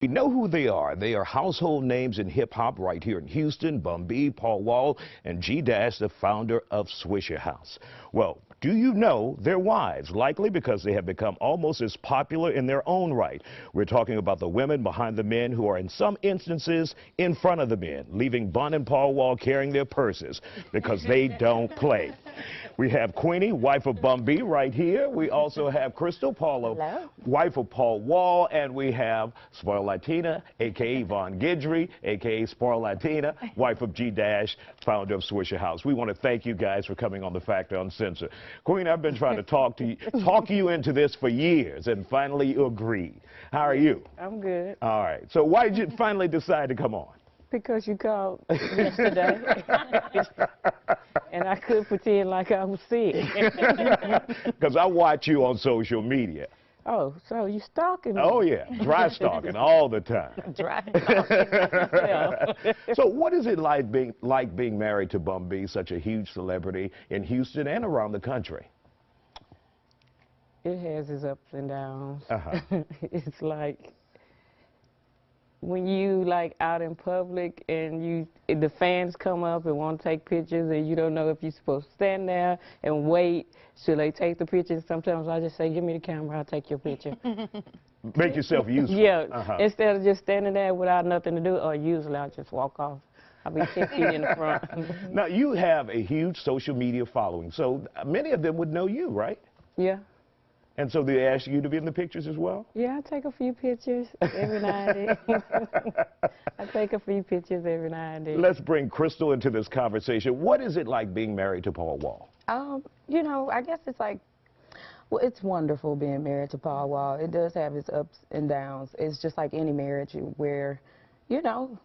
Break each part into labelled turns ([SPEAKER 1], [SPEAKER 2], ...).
[SPEAKER 1] We know who they are. They are household names in hip-hop right here in Houston. Bun B, Paul Wall, and G-Dash, the founder of Swishahouse. Well, do you know their wives? Likely because they have become almost as popular in their own right. We're talking about the women behind the men who are in some instances in front of the men, leaving Bun and Paul Wall carrying their purses because they don't play. We have Queenie, wife of Bun B, right here. We also have Crystal, wife of Paul Wall, and we have Latina, a.k.a. Yvonne Guidry, a.k.a. Spoiled Latina, wife of G-Dash, founder of Swishahouse. We want to thank you guys for coming on The Factor Uncensored. Queen, I've been trying to talk you into this for years, and finally you agreed. How are you?
[SPEAKER 2] I'm good.
[SPEAKER 1] All right. So why did you finally decide to come on?
[SPEAKER 2] Because you called yesterday, and I could pretend like I was sick.
[SPEAKER 1] Because I watch you on social media.
[SPEAKER 2] Oh, so you stalking me?
[SPEAKER 1] Oh, yeah. Dry stalking all the time.
[SPEAKER 2] Dry stalking.
[SPEAKER 1] So what is it like being married to Bun B, such a huge celebrity in Houston and around the country?
[SPEAKER 2] It has its ups and downs. It's like when you out in public and the fans come up and want to take pictures and you don't know if you're supposed to stand there and wait. Should they take the pictures? Sometimes I just say, give me the camera, I'll take your picture.
[SPEAKER 1] Make yourself useful.
[SPEAKER 2] Yeah, instead of just standing there without nothing to do, or usually I'll just walk off. I'll be 10 feet in the front.
[SPEAKER 1] Now, you have a huge social media following, so many of them would know you, right?
[SPEAKER 2] Yeah.
[SPEAKER 1] And so they ask you to be in the pictures as well?
[SPEAKER 2] Yeah, I take a few pictures every now and then. I take a few pictures every now and then.
[SPEAKER 1] Let's bring Crystal into this conversation. What is it like being married to Paul Wall?
[SPEAKER 3] You know, I guess it's like, well, it's wonderful being married to Paul Wall. It does have its ups and downs. It's just like any marriage where, you know,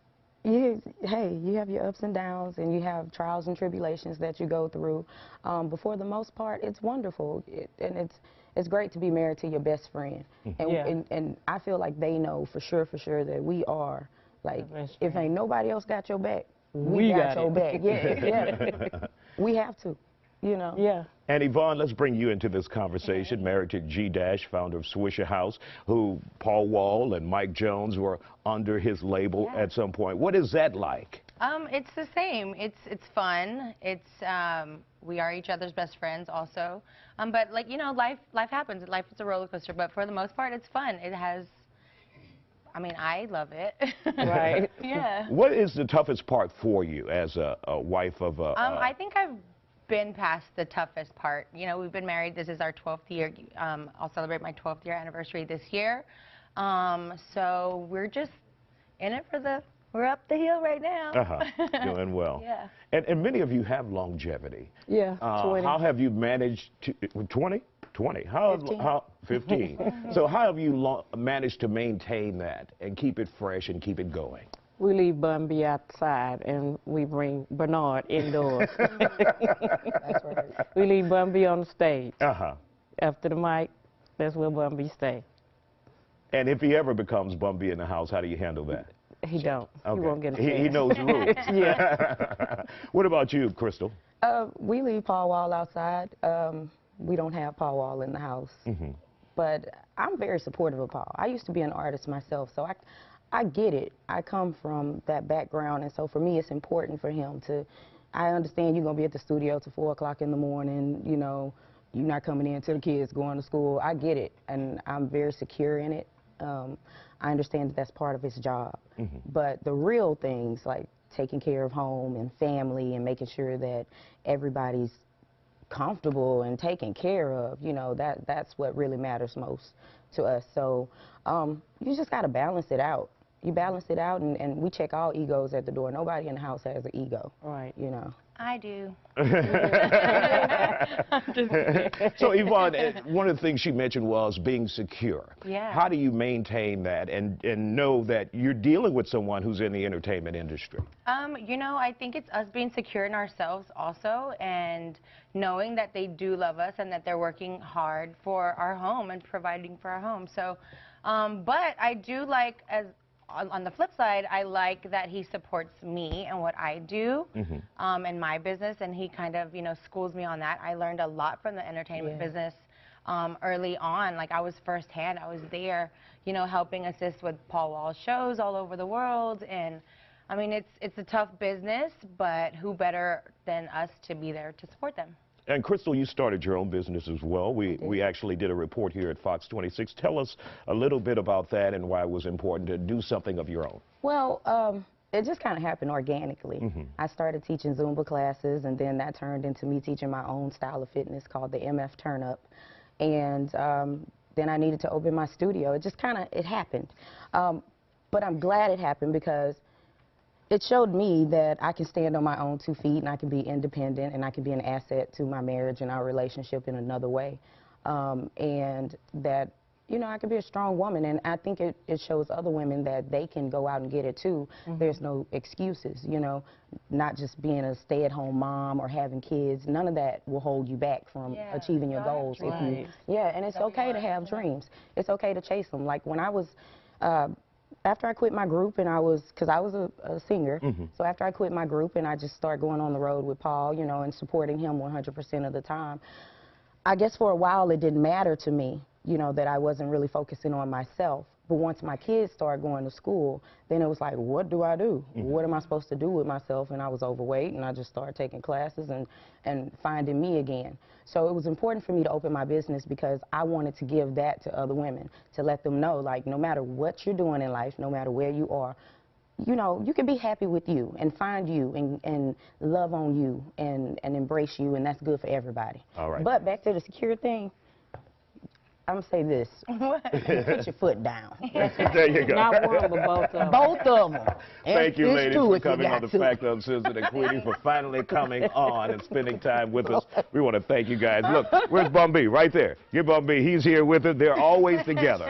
[SPEAKER 3] you have your ups and downs and you have trials and tribulations that you go through. But for the most part, it's wonderful. And it's great to be married to your best friend. And I feel like they know for sure that we are, like, if ain't nobody else got your back, we got your back. Yeah. We have to, you know.
[SPEAKER 2] Yeah.
[SPEAKER 1] And Yvonne, let's bring you into this conversation. Married to G-Dash, founder of Swishahouse, who Paul Wall and Mike Jones were under his label at some point. What is that like?
[SPEAKER 4] It's the same. It's fun. It's we are each other's best friends also. But like, you know, life happens. Life is a roller coaster. But for the most part, it's fun. It has. I mean, I love it.
[SPEAKER 2] Right.
[SPEAKER 4] Yeah.
[SPEAKER 1] What is the toughest part for you as a wife of a?
[SPEAKER 4] I think I've been past the toughest part. You know, we've been married. This is our 12th year. I'll celebrate my 12th year anniversary this year. So we're just in it for the. We're up the hill right now.
[SPEAKER 1] Doing well.
[SPEAKER 4] Yeah.
[SPEAKER 1] And many of you have longevity.
[SPEAKER 2] Yeah. 20.
[SPEAKER 1] How have you managed to 20? 20. 15. So how have you managed to maintain that and keep it fresh and keep it going?
[SPEAKER 2] We leave Bun B outside and we bring Bernard indoors.
[SPEAKER 3] That's right.
[SPEAKER 2] We leave Bun B on the stage.
[SPEAKER 1] After
[SPEAKER 2] the mic, that's where Bun B stays.
[SPEAKER 1] And if he ever becomes Bun B in the house, how do you handle that?
[SPEAKER 2] He don't.
[SPEAKER 1] Okay.
[SPEAKER 2] He won't get
[SPEAKER 1] He knows the rules.
[SPEAKER 2] Yeah.
[SPEAKER 1] What about you, Crystal?
[SPEAKER 3] We leave Paul Wall outside. We don't have Paul Wall in the house. But I'm very supportive of Paul. I used to be an artist myself, so I get it. I come from that background, and so for me, it's important for him to. I understand you're gonna be at the studio till 4 o'clock in the morning. You know, you're not coming in till the kids going to school. I get it, and I'm very secure in it. I understand that that's part of his job. But the real things like taking care of home and family and making sure that everybody's comfortable and taken care of, you know, that's what really matters most to us. So you just got to balance it out. You balance it out, and we check all egos at the door. Nobody in the house has an ego.
[SPEAKER 2] Right.
[SPEAKER 3] You know.
[SPEAKER 4] I do.
[SPEAKER 1] So Yvonne, one of the things she mentioned was being secure.
[SPEAKER 4] Yeah.
[SPEAKER 1] How do you maintain that and know that you're dealing with someone who's in the entertainment industry?
[SPEAKER 4] You know, I think it's us being secure in ourselves also, and knowing that they do love us and that they're working hard for our home and providing for our home. So, but I do like, on the flip side, I like that he supports me and what I do in my business, and he kind of, you know, schools me on that. I learned a lot from the entertainment business early on. Like I was firsthand, I was there, you know, helping assist with Paul Wall's shows all over the world. And I mean, it's a tough business, but who better than us to be there to support them?
[SPEAKER 1] And Crystal, you started your own business as well. We actually did a report here at Fox 26. Tell us a little bit about that and why it was important to do something of your own.
[SPEAKER 3] Well, it just kind of happened organically. I started teaching Zumba classes, and then that turned into me teaching my own style of fitness called the MF Turn Up. And then I needed to open my studio. It just kind of, it happened. But I'm glad it happened because it showed me that I can stand on my own 2 feet, and I can be independent, and I can be an asset to my marriage and our relationship in another way. And that, you know, I can be a strong woman, and I think it shows other women that they can go out and get it too. There's no excuses, you know, not just being a stay-at-home mom or having kids. None of that will hold you back from achieving your goals. If you, and it's okay to have dreams. It's okay to chase them. Like when I was, after I quit my group, and because I was a singer, so after I quit my group and I just started going on the road with Paul, you know, and supporting him 100% of the time, I guess for a while it didn't matter to me, you know, that I wasn't really focusing on myself. But once my kids started going to school, then it was like, what do I do? What am I supposed to do with myself? And I was overweight, and I just started taking classes and finding me again. So it was important for me to open my business because I wanted to give that to other women, to let them know, like, no matter what you're doing in life, no matter where you are, you know, you can be happy with you and find you and love on you and embrace you, and that's good for everybody.
[SPEAKER 1] All right.
[SPEAKER 3] But back to the secure thing, I'm gonna say this. Put your foot down.
[SPEAKER 1] There you go.
[SPEAKER 2] Not one, but both of them.
[SPEAKER 3] Both of them.
[SPEAKER 1] Thank you, ladies, for coming on the Fact of Susan and Queenie, for finally coming on and spending time with us. We want to thank you guys. Look, where's Bun B? Right there. Get Bun B. He's here with us. They're always together.